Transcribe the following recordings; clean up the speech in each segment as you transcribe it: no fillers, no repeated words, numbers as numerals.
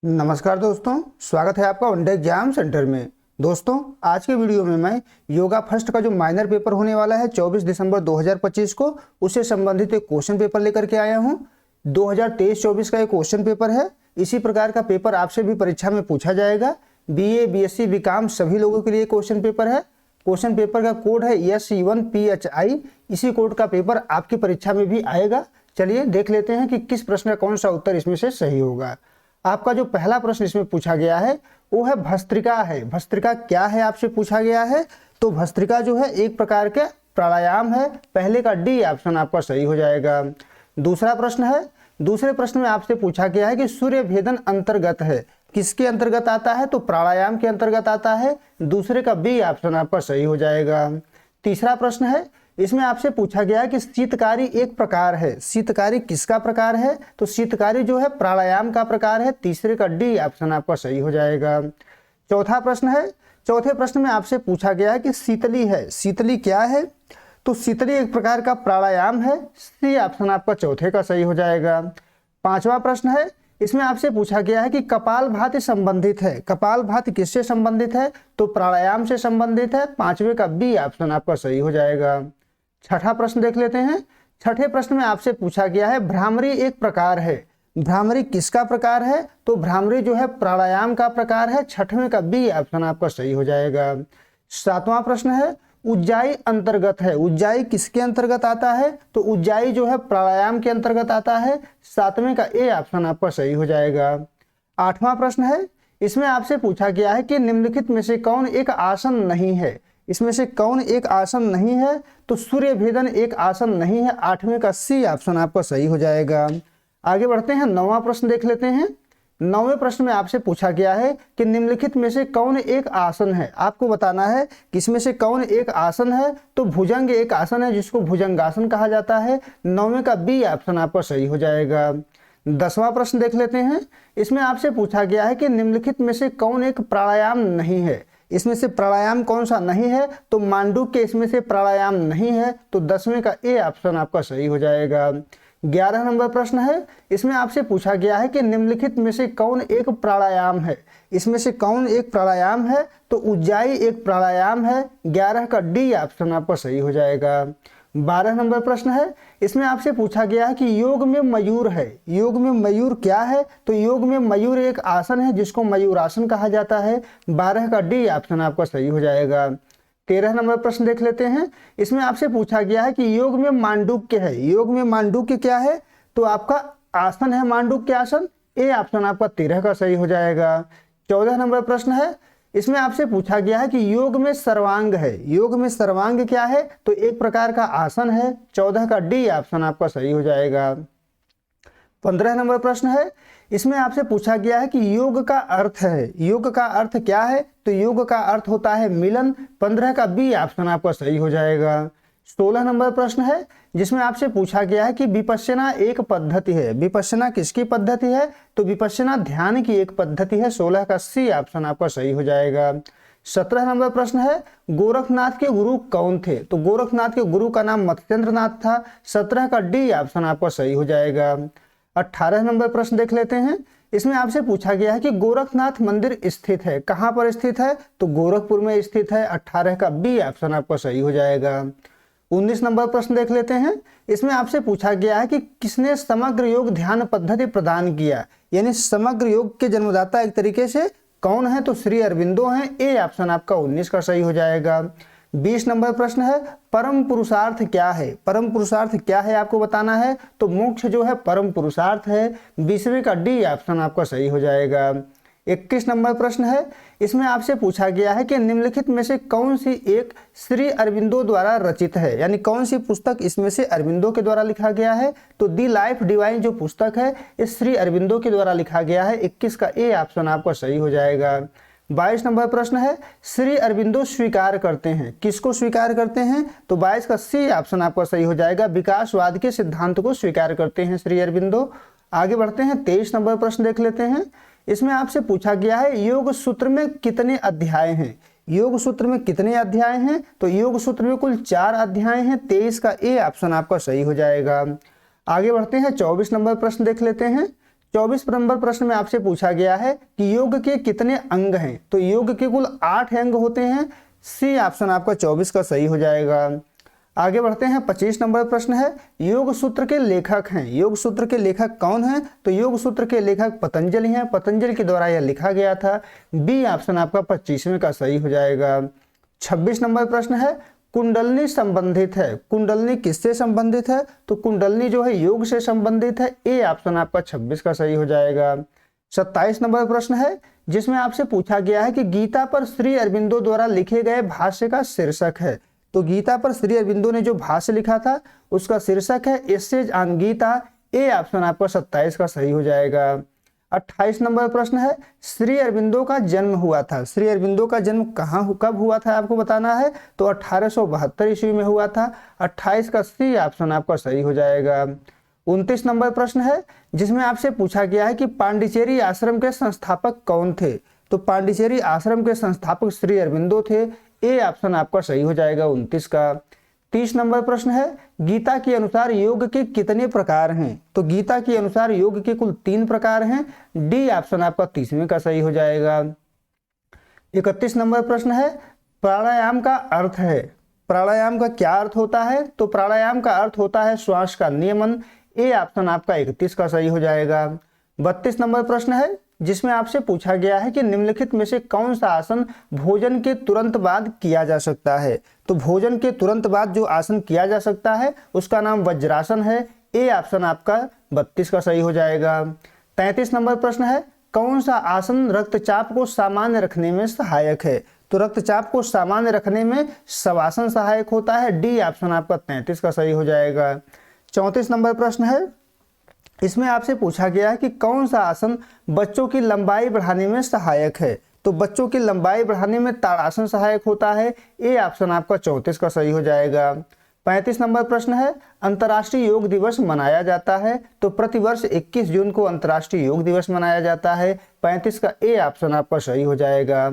नमस्कार दोस्तों, स्वागत है आपका वनडे एग्जाम सेंटर में। दोस्तों, आज के वीडियो में मैं योगा फर्स्ट का जो माइनर पेपर होने वाला है 24 दिसंबर 2025 को, उससे संबंधित एक क्वेश्चन पेपर लेकर के आया हूं। 2023-24 का एक क्वेश्चन पेपर है। इसी प्रकार का पेपर आपसे भी परीक्षा में पूछा जाएगा। बीए, बीएससी, बीकॉम सभी लोगों के लिए क्वेश्चन पेपर है। क्वेश्चन पेपर का कोड है SC1PHI। इसी कोड का पेपर आपकी परीक्षा में भी आएगा। चलिए देख लेते हैं कि किस प्रश्न का कौन सा उत्तर इसमें से सही होगा। आपका जो पहला प्रश्न इसमें पूछा गया है वो है भस्त्रिका है। भस्त्रिका क्या है आपसे पूछा गया है। तो भस्त्रिका जो है एक प्रकार के प्राणायाम है। पहले का डी ऑप्शन आपका सही हो जाएगा। दूसरा प्रश्न है, दूसरे प्रश्न में आपसे पूछा गया है कि सूर्य भेदन अंतर्गत है, किसके अंतर्गत आता है। तो प्राणायाम के अंतर्गत आता है। दूसरे का बी ऑप्शन आपका सही हो जाएगा। तीसरा प्रश्न है, इसमें आपसे पूछा गया है कि शीतकारी एक प्रकार है। शीतकारी किसका प्रकार है। तो शीतकारी जो है प्राणायाम का प्रकार है। तीसरे का डी ऑप्शन आपका सही हो जाएगा। चौथा प्रश्न है, चौथे प्रश्न में आपसे पूछा गया है कि शीतली है। शीतली क्या है। तो शीतली एक प्रकार का प्राणायाम है। सी ऑप्शन आपका चौथे का सही हो जाएगा। पांचवा प्रश्न है, इसमें आपसे पूछा गया है कि कपालभाति संबंधित है। कपालभाति किससे संबंधित है। तो प्राणायाम से संबंधित है। पांचवे का बी ऑप्शन आपका सही हो जाएगा। छठा प्रश्न देख लेते हैं। छठे प्रश्न में आपसे पूछा गया है भ्रामरी एक प्रकार है। भ्रामरी किसका प्रकार है। तो भ्रामरी जो है प्राणायाम का प्रकार है। छठवें का बी ऑप्शन आपका सही हो जाएगा। सातवां प्रश्न है, उज्जाई अंतर्गत है। उज्जाई किसके अंतर्गत आता है। तो उज्जाई जो है प्राणायाम के अंतर्गत आता है। सातवें का ए ऑप्शन आपका सही हो जाएगा। आठवां प्रश्न है, इसमें आपसे पूछा गया है कि निम्नलिखित में से कौन एक आसन नहीं है। इसमें से कौन एक आसन नहीं है। तो सूर्य भेदन एक आसन नहीं है। आठवें का सी ऑप्शन आपका सही हो जाएगा। आगे बढ़ते हैं, नौवां प्रश्न देख लेते हैं। नौवें प्रश्न में आपसे पूछा गया है कि निम्नलिखित में से कौन एक आसन है। आपको बताना है कि इसमें से कौन एक आसन है। तो भुजंग एक आसन है जिसको भुजंगासन कहा जाता है। नौवें का बी ऑप्शन आपका सही हो जाएगा। 10वां प्रश्न देख लेते हैं। इसमें आपसे पूछा गया है कि निम्नलिखित में से कौन एक प्राणायाम नहीं है। इसमें से प्राणायाम कौन सा नहीं है। तो मांडूक के इसमें से प्राणायाम नहीं है। तो 10वें का ए ऑप्शन आपका सही हो जाएगा। 11 नंबर प्रश्न है, इसमें आपसे पूछा गया है कि निम्नलिखित में से कौन एक प्राणायाम है। इसमें से कौन एक प्राणायाम है। तो उज्जाई एक प्राणायाम है। 11 का डी ऑप्शन आपका सही हो जाएगा। 12 नंबर प्रश्न है, इसमें आपसे पूछा गया है कि योग में मयूर है। योग में मयूर क्या है। तो योग में मयूर एक आसन है जिसको मयूरासन कहा जाता है। 12 का डी ऑप्शन आपका सही हो जाएगा। 13 नंबर प्रश्न देख लेते हैं। इसमें आपसे पूछा गया है कि योग में मांडूक्य है। योग में मांडूक्य क्या है। तो आपका आसन है मांडूक्य आसन। ए ऑप्शन आपका 13 का सही हो जाएगा। 14 नंबर प्रश्न है, इसमें आपसे पूछा गया है कि योग में सर्वांग है। योग में सर्वांग क्या है। तो एक प्रकार का आसन है। 14 का डी ऑप्शन आपका सही हो जाएगा। 15 नंबर प्रश्न है, इसमें आपसे पूछा गया है कि योग का अर्थ है। योग का अर्थ क्या है। तो योग का अर्थ होता है मिलन। 15 का बी ऑप्शन आपका सही हो जाएगा। 16 नंबर प्रश्न है, जिसमें आपसे पूछा गया है कि विपश्यना एक पद्धति है। विपश्यना किसकी पद्धति है। तो विपश्यना ध्यान की एक पद्धति है। 16 का सी ऑप्शन आपका सही हो जाएगा। 17 नंबर प्रश्न है, गोरखनाथ के गुरु कौन थे। तो गोरखनाथ के गुरु का नाम मत्स्येंद्रनाथ था। 17 का डी ऑप्शन आपका सही हो जाएगा। 18 नंबर प्रश्न देख लेते हैं। इसमें आपसे पूछा गया है कि गोरखनाथ मंदिर स्थित है। कहां पर स्थित है। तो गोरखपुर में स्थित है। 18 का बी ऑप्शन आपका सही हो जाएगा। 19 नंबर प्रश्न देख लेते हैं। इसमें आपसे पूछा गया है कि किसने समग्र योग ध्यान पद्धति प्रदान किया। यानी समग्र योग के जन्मदाता एक तरीके से कौन है। तो श्री अरविंदो हैं। ए ऑप्शन आपका 19 का सही हो जाएगा। 20 नंबर प्रश्न है, परम पुरुषार्थ क्या है। परम पुरुषार्थ क्या है आपको बताना है। तो मोक्ष जो है परम पुरुषार्थ है। 20वें का डी ऑप्शन आपका सही हो जाएगा। 21 नंबर प्रश्न है, इसमें आपसे पूछा गया है कि निम्नलिखित में से कौन सी एक श्री अरविंदो द्वारा रचित है। यानी कौन सी पुस्तक इसमें से अरविंदो के द्वारा लिखा गया है। तो दी लाइफ डिवाइन जो पुस्तक है इस श्री अरविंदो के द्वारा लिखा गया है। 21 का ए ऑप्शन आपका सही हो जाएगा। 22 नंबर प्रश्न है, श्री अरविंदो स्वीकार करते हैं। किसको स्वीकार करते हैं। तो 22 का सी ऑप्शन आपका सही हो जाएगा। विकासवाद के सिद्धांत को स्वीकार करते हैं श्री अरविंदो। आगे बढ़ते हैं, 23 नंबर प्रश्न देख लेते हैं। इसमें आपसे पूछा गया है योग सूत्र में कितने अध्याय हैं। योग सूत्र में कितने अध्याय हैं। तो योग सूत्र में कुल 4 अध्याय हैं। 23 का ए ऑप्शन आपका सही हो जाएगा। आगे बढ़ते हैं, 24 नंबर प्रश्न देख लेते हैं। 24 नंबर प्रश्न में आपसे पूछा गया है कि योग के कितने अंग हैं। तो योग के कुल 8 अंग होते हैं। सी ऑप्शन आपका 24 का सही हो जाएगा। आगे बढ़ते हैं। 25 नंबर प्रश्न है, योग सूत्र के लेखक हैं। योग सूत्र के लेखक कौन हैं? तो योग सूत्र के लेखक पतंजलि हैं। पतंजलि के द्वारा यह लिखा गया था। बी ऑप्शन आपका 25वें का सही हो जाएगा। 26 नंबर प्रश्न है, कुंडलनी संबंधित है। कुंडलनी किससे संबंधित है? तो कुंडलनी जो है योग से संबंधित है। ए ऑप्शन आपका 26 का सही हो जाएगा। 27 नंबर प्रश्न है, जिसमें आपसे पूछा गया है कि गीता पर श्री अरविंदो द्वारा लिखे गए भाष्य का शीर्षक है। तो गीता पर श्री अरविंदो ने जो भाष्य लिखा था उसका शीर्षक है essays on Gita. A option आपका 27 का सही हो जाएगा। 28 नंबर प्रश्न है, श्री अरविंदो का जन्म हुआ था। श्री अरविंदो का जन्म कब हुआ था आपको बताना है। तो 1872 ईस्वी में हुआ था। 28 का सी ऑप्शन आपका सही हो जाएगा। 29 नंबर प्रश्न है, जिसमें आपसे पूछा गया है कि पांडिचेरी आश्रम के संस्थापक कौन थे। तो पांडिचेरी आश्रम के संस्थापक श्री अरविंदो थे। ए ऑप्शन आपका सही हो जाएगा 29 का। 30 नंबर प्रश्न है, गीता के अनुसार योग के कितने प्रकार हैं। तो गीता के अनुसार योग के कुल 3 प्रकार हैं। डी ऑप्शन आपका 30वें का सही हो जाएगा। 31 नंबर प्रश्न है, प्राणायाम का अर्थ है। प्राणायाम का क्या अर्थ होता है? तो प्राणायाम का अर्थ होता है श्वास का नियमन। ए ऑप्शन आपका 31 का सही हो जाएगा। 32 नंबर प्रश्न है, जिसमें आपसे पूछा गया है कि निम्नलिखित में से कौन सा आसन भोजन के तुरंत बाद किया जा सकता है। तो भोजन के तुरंत बाद जो आसन किया जा सकता है उसका नाम वज्रासन है। ए ऑप्शन आपका 32 का सही हो जाएगा। 33 नंबर प्रश्न है, कौन सा आसन रक्तचाप को सामान्य रखने में सहायक है। तो रक्तचाप को सामान्य रखने में शवासन सहायक होता है। डी ऑप्शन आपका 33 का सही हो जाएगा। 34 नंबर प्रश्न है, इसमें आपसे पूछा गया है कि कौन सा आसन बच्चों की लंबाई बढ़ाने में सहायक है। तो बच्चों की लंबाई बढ़ाने में ताड़ासन सहायक होता है। ए ऑप्शन आपका 34 का सही हो जाएगा। 35 नंबर प्रश्न है, अंतर्राष्ट्रीय योग दिवस मनाया जाता है। तो प्रतिवर्ष 21 जून को अंतर्राष्ट्रीय योग दिवस मनाया जाता है। 35 का ए ऑप्शन आपका सही हो जाएगा।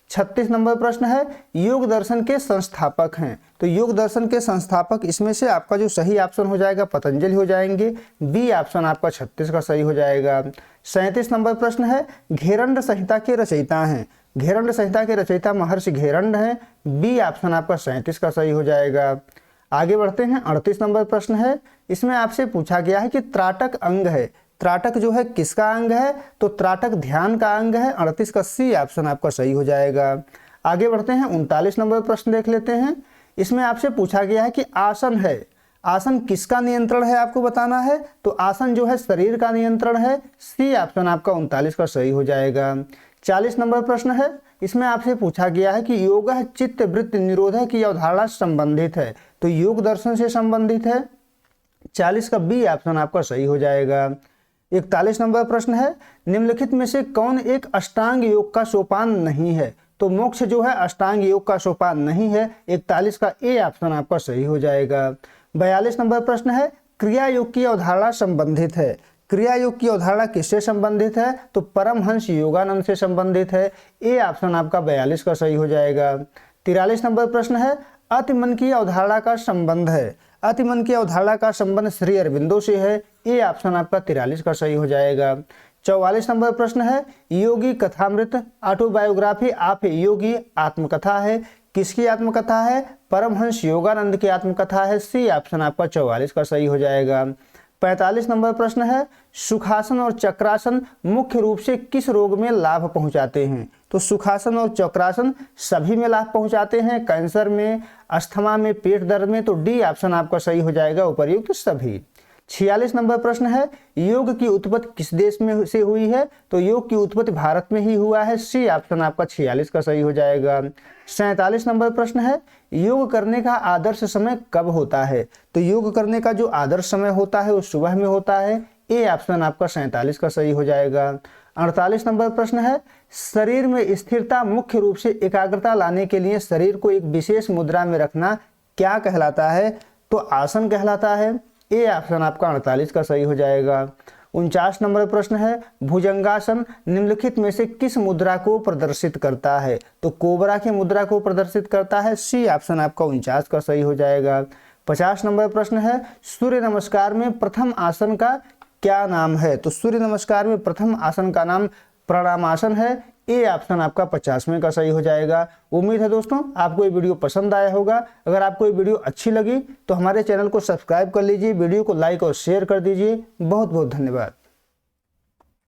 36 नंबर प्रश्न है, योग दर्शन के संस्थापक हैं। तो योग दर्शन के संस्थापक इसमें से आपका जो सही ऑप्शन हो जाएगा पतंजलि हो जाएंगे। बी ऑप्शन आपका 36 का सही हो जाएगा। 37 नंबर प्रश्न है, घेरंड संहिता के रचयिता हैं। घेरंड संहिता के रचयिता महर्षि घेरंड हैं। बी ऑप्शन आपका 37 का सही हो जाएगा। आगे बढ़ते हैं। 38 नंबर प्रश्न है, इसमें आपसे पूछा गया है कि त्राटक अंग है। त्राटक जो है किसका अंग है? तो त्राटक ध्यान का अंग है। 38 का सी ऑप्शन आपका सही हो जाएगा। आगे बढ़ते हैं। 39 नंबर प्रश्न देख लेते हैं। इसमें आपसे पूछा गया है कि आसन है। आसन किसका नियंत्रण है आपको बताना है। तो आसन जो है शरीर का नियंत्रण है। सी ऑप्शन आपका 39 का सही हो जाएगा। 40 नंबर प्रश्न है, इसमें आपसे पूछा गया है कि योग चित्त वृत्ति निरोध की अवधारणा संबंधित है। तो योग दर्शन से संबंधित है। 40 का बी ऑप्शन आपका सही हो जाएगा। 41 नंबर प्रश्न है, निम्नलिखित में से कौन एक अष्टांग योग का सोपान नहीं है। तो मोक्ष जो है अष्टांग योग का सोपान नहीं है। 41 का ए ऑप्शन आपका सही हो जाएगा। 42 नंबर प्रश्न है, क्रिया योग की अवधारणा संबंधित है। क्रिया योग की अवधारणा किससे संबंधित है? तो परमहंस योगानंद से संबंधित है। ए ऑप्शन आपका 42 का सही हो जाएगा। 43 नंबर प्रश्न है, अति मन की अवधारणा का संबंध है। अति मन की अवधारणा का संबंध श्री अरविंदो से है। ए ऑप्शन आपका 43 का सही हो जाएगा। 44 नंबर प्रश्न है, योगी कथामृत ऑटोबायोग्राफी ऑफ योगी आत्मकथा है। किसकी आत्मकथा है? परमहंस योगानंद की आत्मकथा है। सी ऑप्शन आपका 44 का सही हो जाएगा। 45 नंबर प्रश्न है, सुखासन और चक्रासन मुख्य रूप से किस रोग में लाभ पहुंचाते हैं? तो सुखासन और चक्रासन सभी में लाभ पहुंचाते हैं। कैंसर में, अस्थमा में, पेट दर्द में। तो डी ऑप्शन आपका सही हो जाएगा, उपर्युक्त सभी। 46 नंबर प्रश्न है, योग की उत्पत्ति किस देश में से हुई है? तो योग की उत्पत्ति भारत में ही हुआ है। सी ऑप्शन आपका 46 का सही हो जाएगा। 47 नंबर प्रश्न है, योग करने का आदर्श समय कब होता है? तो योग करने का जो आदर्श समय होता है वो सुबह में होता है। ए ऑप्शन आपका 47 का सही हो जाएगा। 48 नंबर प्रश्न है, शरीर में स्थिरता मुख्य रूप से एकाग्रता लाने के लिए शरीर को एक विशेष मुद्रा में रखना क्या कहलाता है? तो आसन कहलाता है। ए ऑप्शन आपका 48 का सही हो जाएगा। 49 नंबर प्रश्न है, भुजंगासन निम्नलिखित में से किस मुद्रा को प्रदर्शित करता है? तो कोबरा की मुद्रा को प्रदर्शित करता है। सी ऑप्शन आपका 49 का सही हो जाएगा। 50 नंबर प्रश्न है, सूर्य नमस्कार में प्रथम आसन का क्या नाम है? तो सूर्य नमस्कार में प्रथम आसन का नाम प्राणायामासन है। ए ऑप्शन आपका 50वें का सही हो जाएगा। उम्मीद है दोस्तों आपको ये वीडियो पसंद आया होगा। अगर आपको ये वीडियो अच्छी लगी तो हमारे चैनल को सब्सक्राइब कर लीजिए, वीडियो को लाइक और शेयर कर दीजिए। बहुत बहुत धन्यवाद।